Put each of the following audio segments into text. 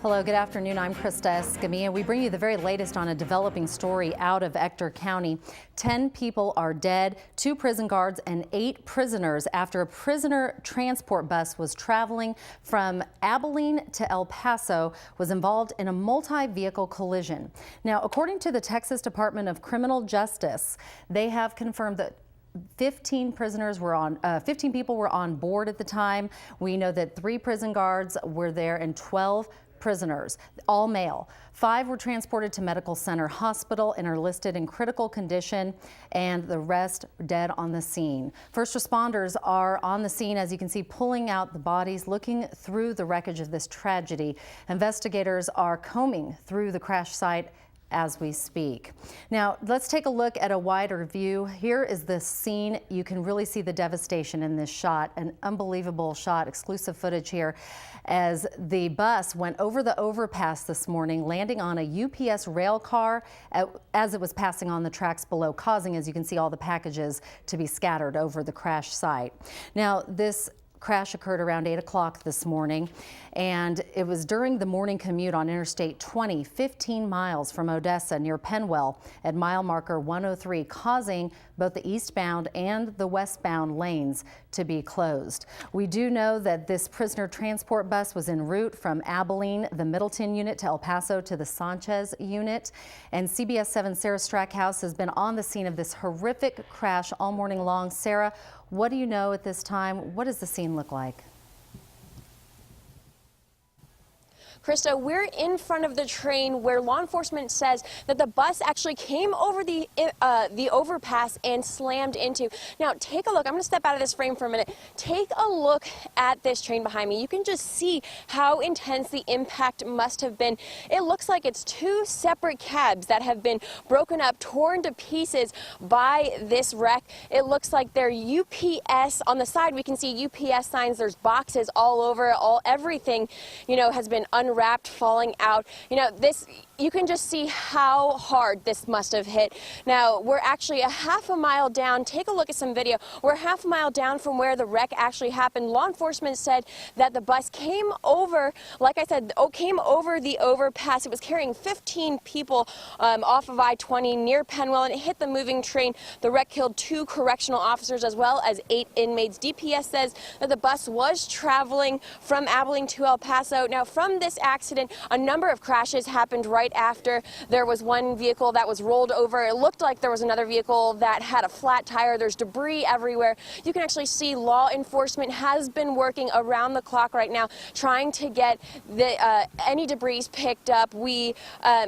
Hello, good afternoon. I'm Krista Escamilla. We bring you the very latest on a developing story out of Ector County. 10 people are dead, 2 prison guards and 8 prisoners after a prisoner transport bus was traveling from Abilene to El Paso was involved in a multi-vehicle collision. Now, according to the Texas Department of Criminal Justice, they have confirmed that 15 people were on board at the time. We know that 3 prison guards were there and 12 prisoners, all male. 5 were transported to Medical Center Hospital and are listed in critical condition, and the rest dead on the scene. First responders are on the scene, as you can see, pulling out the bodies, looking through the wreckage of this tragedy. Investigators are combing through the crash site as we speak. Now, let's take a look at a wider view. Here is the scene. You can really see the devastation in this shot, an unbelievable shot, exclusive footage here, as the bus went over the overpass this morning, landing on a UPS rail car as it was passing on the tracks below, causing, as you can see, all the packages to be scattered over the crash site. Now, this crash occurred around 8 o'clock this morning, and it was during the morning commute on Interstate 20, 15 miles from Odessa near Penwell at mile marker 103, causing both the eastbound and the westbound lanes to be closed. We do know that this prisoner transport bus was en route from Abilene, the Middleton unit, to El Paso to the Sanchez unit. And CBS 7 Sarah Strackhouse has been on the scene of this horrific crash all morning long. Sarah, what do you know at this time? What does the scene look like? Krista, we're in front of the train where law enforcement says that the bus actually came over the overpass and slammed into. Now, take a look. I'm going to step out of this frame for a minute. Take a look at this train behind me. You can just see how intense the impact must have been. It looks like it's 2 separate cabs that have been broken up, torn to pieces by this wreck. It looks like they're UPS. On the side, we can see UPS signs. There's boxes all over. Everything, has been unwrapped, falling out. You can just see how hard this must have hit. Now, we're actually a half a mile down. Take a look at some video. We're half a mile down from where the wreck actually happened. Law enforcement said that the bus came over, like I said, came over the overpass. It was carrying 15 people off of I-20 near Penwell, and it hit the moving train. The wreck killed 2 correctional officers as well as 8 inmates. DPS says that the bus was traveling from Abilene to El Paso. Now, from this accident, a number of crashes happened right after. There was one vehicle that was rolled over. It looked like there was another vehicle that had a flat tire. There's debris everywhere. You can actually see law enforcement has been working around the clock right now, trying to get any debris picked up.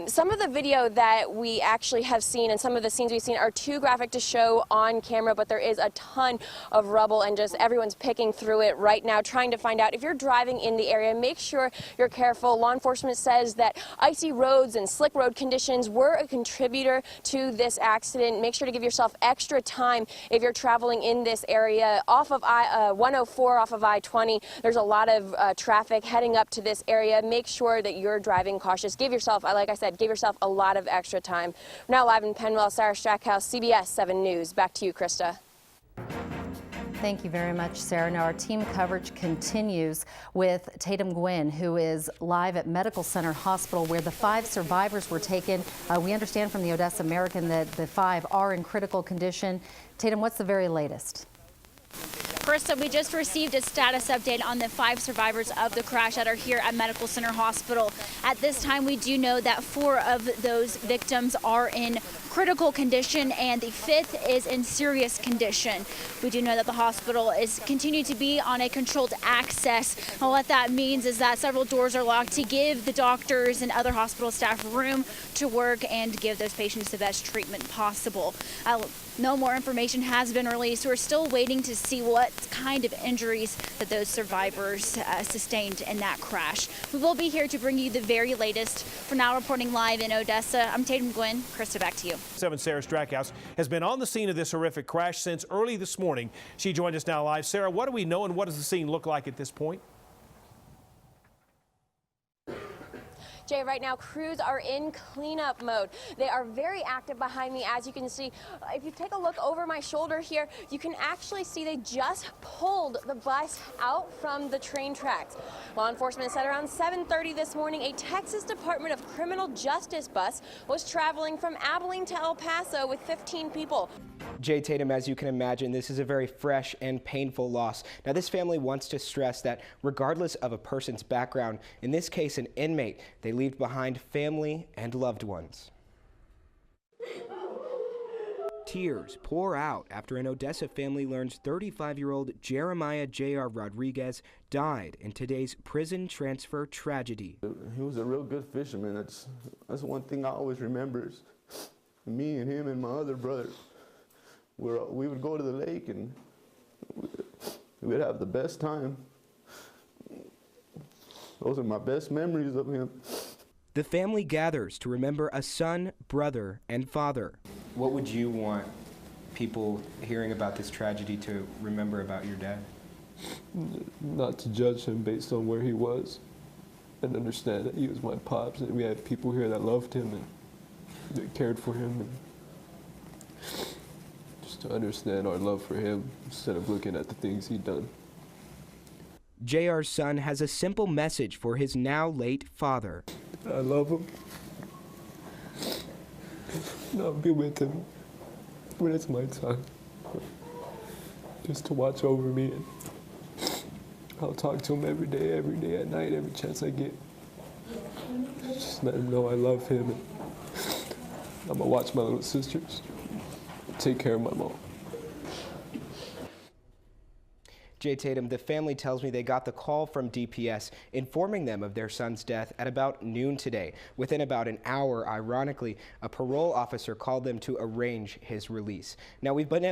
Some of the video that we actually have seen and some of the scenes we've seen are too graphic to show on camera, but there is a ton of rubble and just everyone's picking through it right now, trying to find out. If you're driving in the area, make sure you're careful. Law enforcement says that icy roads and slick road conditions were a contributor to this accident. Make sure to give yourself extra time if you're traveling in this area. Off of 104, off of I-20, there's a lot of traffic heading up to this area. Make sure that you're driving cautious. Give yourself, like I said, give yourself a lot of extra time. We're now live in Penwell. Sarah Strackhouse, CBS 7 News. Back to you, Krista. Thank you very much, Sarah. Now, our team coverage continues with Tatum Gwynn, who is live at Medical Center Hospital, where the 5 survivors were taken. We understand from the Odessa American that the 5 are in critical condition. Tatum, what's the very latest? Krista, we just received a status update on the 5 survivors of the crash that are here at Medical Center Hospital. At this time, we do know that 4 of those victims are in critical condition and the 5th is in serious condition. We do know that the hospital is continuing to be on a controlled access. And what that means is that several doors are locked to give the doctors and other hospital staff room to work and give those patients the best treatment possible. No more information has been released. We're still waiting to see what kind of injuries that those survivors sustained in that crash. We will be here to bring you the very latest. For now, reporting live in Odessa, I'm Tatum Gwynn. Krista, back to you. 7 Sarah Strackhouse has been on the scene of this horrific crash since early this morning. She joined us now live. Sarah, what do we know and what does the scene look like at this point? Jay, right now crews are in cleanup mode. They are very active behind me, as you can see. If you take a look over my shoulder here, you can actually see they just pulled the bus out from the train tracks. Law enforcement said around 7:30 this morning, a Texas Department of Criminal Justice bus was traveling from Abilene to El Paso with 15 people. Jay Tatum, as you can imagine, this is a very fresh and painful loss. Now, this family wants to stress that regardless of a person's background, in this case an inmate, they leave behind family and loved ones. Tears pour out after an Odessa family learns 35-year-old Jeremiah J.R. Rodriguez died in today's prison transfer tragedy. He was a real good fisherman. That's one thing I always remember is me and him and my other brother. We would go to the lake and we'd have the best time. Those are my best memories of him. The family gathers to remember a son, brother, and father. What would you want people hearing about this tragedy to remember about your dad? Not to judge him based on where he was, and understand that he was my pops, and we had people here that loved him and that cared for him, and just to understand our love for him instead of looking at the things he'd done. JR's son has a simple message for his now late father. I love him. And I'll be with him when it's my time. Just to watch over me, and I'll talk to him every day at night, every chance I get. Just let him know I love him, and I'm gonna watch my little sisters, take care of my mom. Jay Tatum, the family tells me they got the call from DPS informing them of their son's death at about noon today. Within about an hour, ironically, a parole officer called them to arrange his release. Now, we've been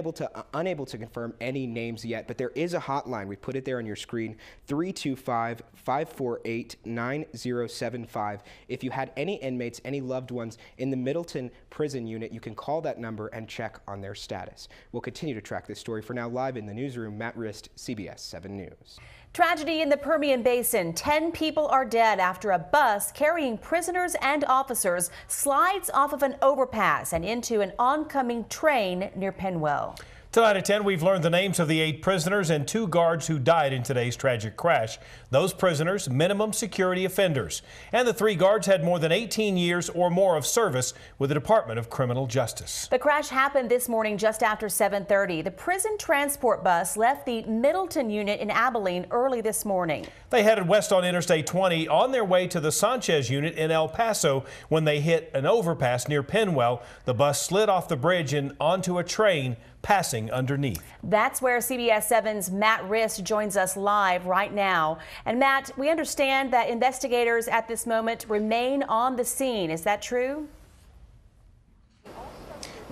unable to confirm any names yet, but there is a hotline. We put it there on your screen, 325-548-9075. If you had any inmates, any loved ones in the Middleton prison unit, you can call that number and check on their status. We'll continue to track this story. For now, live in the newsroom, Matt Rist, CBS 7 News. Tragedy in the Permian Basin. 10 people are dead after a bus carrying prisoners and officers slides off of an overpass and into an oncoming train near Penwell. Tonight at 10, we've learned the names of the 8 prisoners and 2 guards who died in today's tragic crash. Those prisoners, minimum security offenders. And the 3 guards had more than 18 years or more of service with the Department of Criminal Justice. The crash happened this morning just after 7:30. The prison transport bus left the Middleton unit in Abilene early this morning. They headed west on Interstate 20 on their way to the Sanchez unit in El Paso when they hit an overpass near Penwell. The bus slid off the bridge and onto a train passing underneath. That's where CBS 7's Matt Rist joins us live right now. And Matt, we understand that investigators at this moment remain on the scene. Is that true?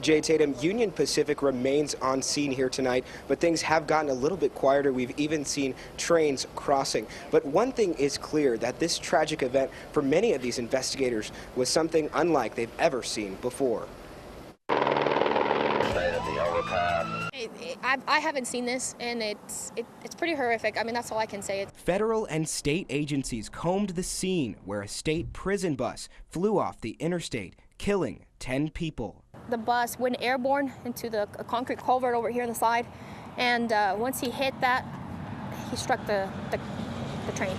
Jay Tatum, Union Pacific remains on scene here tonight, but things have gotten a little bit quieter. We've even seen trains crossing. But one thing is clear, that this tragic event for many of these investigators was something unlike they've ever seen before. I haven't seen this, and it's pretty horrific. I mean, that's all I can say. Federal and state agencies combed the scene where a state prison bus flew off the interstate, killing 10 people. The bus went airborne into the concrete culvert over here on the side, and once he hit that, he struck the train.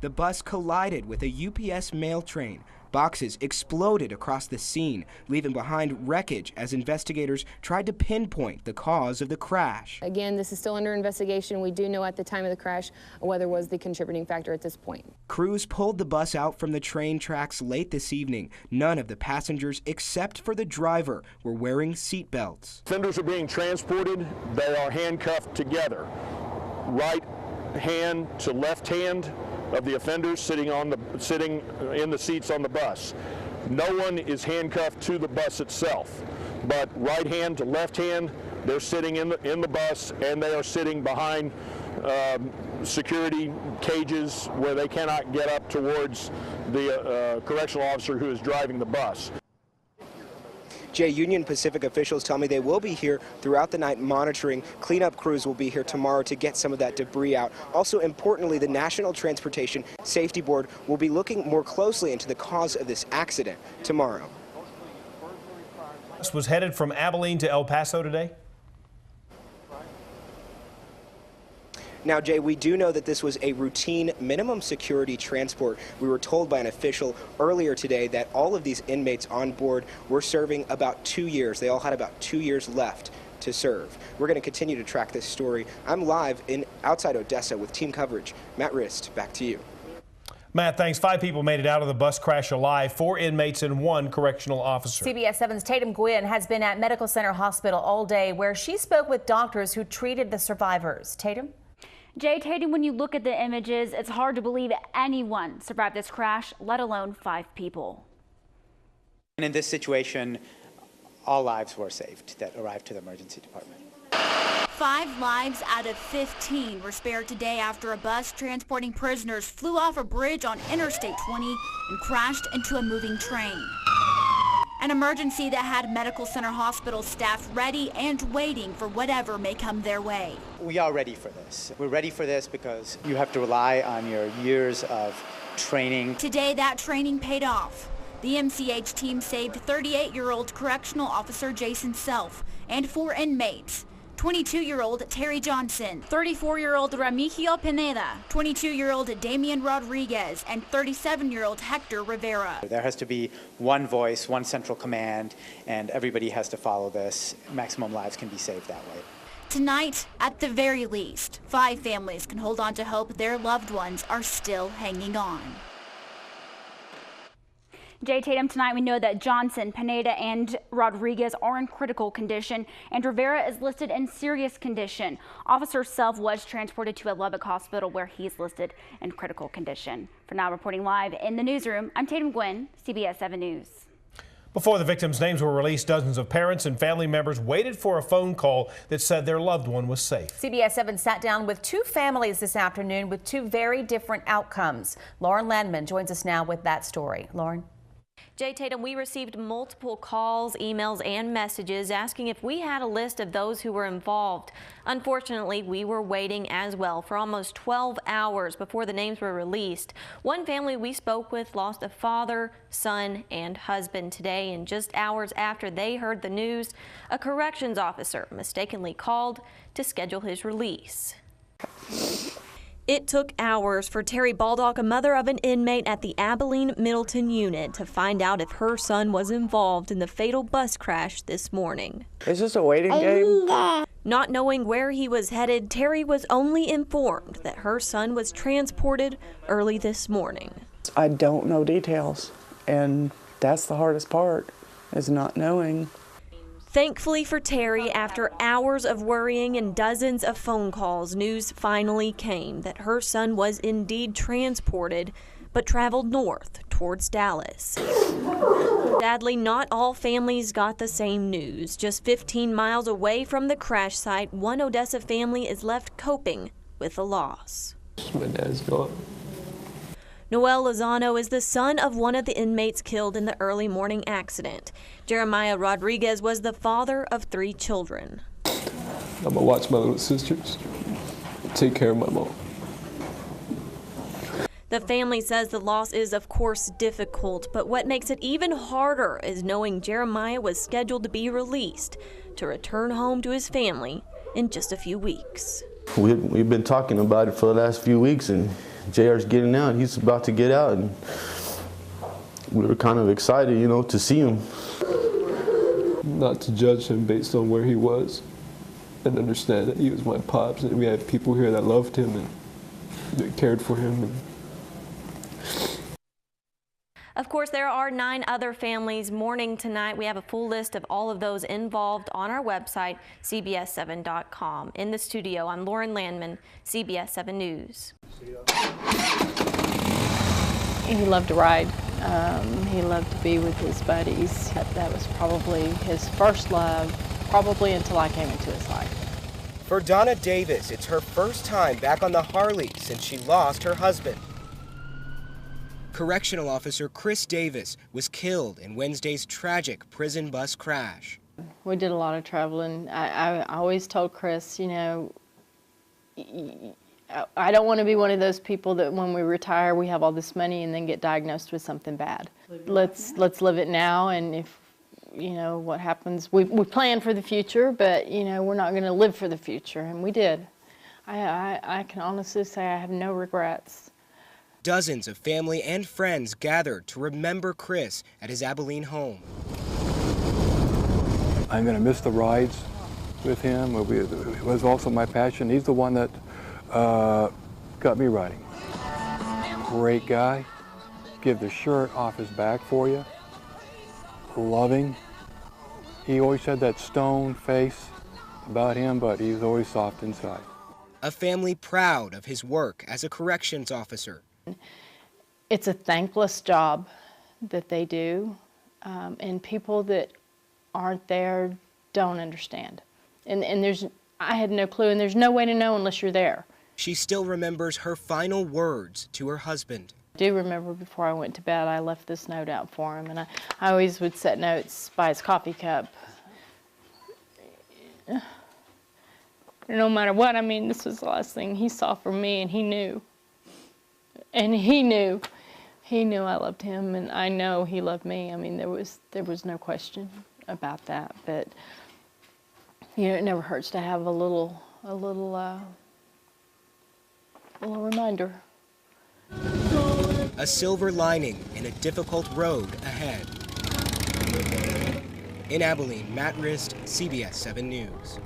The bus collided with a UPS mail train. Boxes exploded across the scene, leaving behind wreckage as investigators tried to pinpoint the cause of the crash. Again, this is still under investigation. We do know at the time of the crash weather was the contributing factor at this point. Crews pulled the bus out from the train tracks late this evening. None of the passengers, except for the driver, were wearing seat belts. Offenders are being transported. They are handcuffed together. Right hand to left hand of the offenders sitting in the seats on the bus. No one is handcuffed to the bus itself, but right hand to left hand, they're sitting in the bus, and they are sitting behind security cages where they cannot get up towards the correctional officer who is driving the bus. Jay, Union Pacific officials tell me they will be here throughout the night monitoring. Cleanup crews will be here tomorrow to get some of that debris out. Also, importantly, the National Transportation Safety Board will be looking more closely into the cause of this accident tomorrow. This was headed from Abilene to El Paso today. Now, Jay, we do know that this was a routine minimum security transport. We were told by an official earlier today that all of these inmates on board were serving about 2 years. They all had about 2 years left to serve. We're going to continue to track this story. I'm live outside Odessa with team coverage. Matt Rist, back to you. Matt, thanks. 5 people made it out of the bus crash alive, 4 inmates and 1 correctional officer. CBS 7's Tatum Gwynn has been at Medical Center Hospital all day, where she spoke with doctors who treated the survivors. Tatum? Jay, Tatum, when you look at the images, it's hard to believe anyone survived this crash, let alone 5 people. And in this situation, all lives were saved that arrived to the emergency department. 5 lives out of 15 were spared today after a bus transporting prisoners flew off a bridge on Interstate 20 and crashed into a moving train. An emergency that had Medical Center Hospital staff ready and waiting for whatever may come their way. We are ready for this. We're ready for this because you have to rely on your years of training. Today, that training paid off. The MCH team saved 38-year-old correctional officer Jason Self and 4 inmates. 22-year-old Terry Johnson, 34-year-old Remigio Pineda, 22-year-old Damian Rodriguez, and 37-year-old Hector Rivera. There has to be one voice, one central command, and everybody has to follow this. Maximum lives can be saved that way. Tonight, at the very least, 5 families can hold on to hope their loved ones are still hanging on. Jay, Tatum, tonight we know that Johnson, Pineda, and Rodriguez are in critical condition, and Rivera is listed in serious condition. Officer Self was transported to a Lubbock hospital where he's listed in critical condition. For now, reporting live in the newsroom, I'm Tatum Gwynn, CBS 7 News. Before the victims' names were released, dozens of parents and family members waited for a phone call that said their loved one was safe. CBS 7 sat down with 2 families this afternoon with 2 very different outcomes. Lauren Landman joins us now with that story. Lauren? Jay, Tatum, we received multiple calls, emails, and messages asking if we had a list of those who were involved. Unfortunately, we were waiting as well for almost 12 hours before the names were released. One family we spoke with lost a father, son, and husband today, and just hours after they heard the news, a corrections officer mistakenly called to schedule his release. It took hours for Terry Baldock, a mother of an inmate at the Abilene Middleton unit, to find out if her son was involved in the fatal bus crash this morning. It's just a waiting game. Not knowing where he was headed, Terry was only informed that her son was transported early this morning. I don't know details, and that's the hardest part, is not knowing. Thankfully for Terry, after hours of worrying and dozens of phone calls, news finally came that her son was indeed transported, but traveled north towards Dallas. Sadly, not all families got the same news. Just 15 miles away from the crash site, one Odessa family is left coping with the loss. My dad's gone. Noel Lozano is the son of one of the inmates killed in the early morning accident. Jeremiah Rodriguez was the father of 3 children. I'm gonna watch my little sisters, take care of my mom. The family says the loss is, of course, difficult, but what makes it even harder is knowing Jeremiah was scheduled to be released to return home to his family in just a few weeks. We've been talking about it for the last few weeks, and JR's getting out. He's about to get out, and we were kind of excited, you know, to see him. Not to judge him based on where he was, and understand that he was my pops, and we had people here that loved him and that cared for him. Of course, there are 9 other families mourning tonight. We have a full list of all of those involved on our website, CBS7.com. In the studio, I'm Lauren Landman, CBS 7 News. He loved to ride. He loved to be with his buddies. That was probably his first love, probably until I came into his life. For Donna Davis, it's her first time back on the Harley since she lost her husband. Correctional Officer Chris Davis was killed in Wednesday's tragic prison bus crash. We did a lot of traveling. I always told Chris, you know, I don't want to be one of those people that when we retire we have all this money and then get diagnosed with something bad. Let's live it now, and if you know what happens, we plan for the future, but you know we're not going to live for the future, and we did. I can honestly say I have no regrets. Dozens of family and friends gathered to remember Chris at his Abilene home. I'm going to miss the rides with him. It was also my passion. He's the one that got me riding. Great guy. Give the shirt off his back for you. Loving. He always had that stone face about him, but he was always soft inside. A family proud of his work as a corrections officer. It's a thankless job that they do, and people that aren't there don't understand. And I had no clue, and there's no way to know unless you're there. She still remembers her final words to her husband. I do remember before I went to bed, I left this note out for him, and I always would set notes by his coffee cup. No matter what, I mean, this was the last thing he saw from me, and he knew. And he knew I loved him, and I know he loved me. I mean, there was no question about that. But you know, it never hurts to have a little reminder. A silver lining in a difficult road ahead. In Abilene, Matt Rist, CBS 7 News.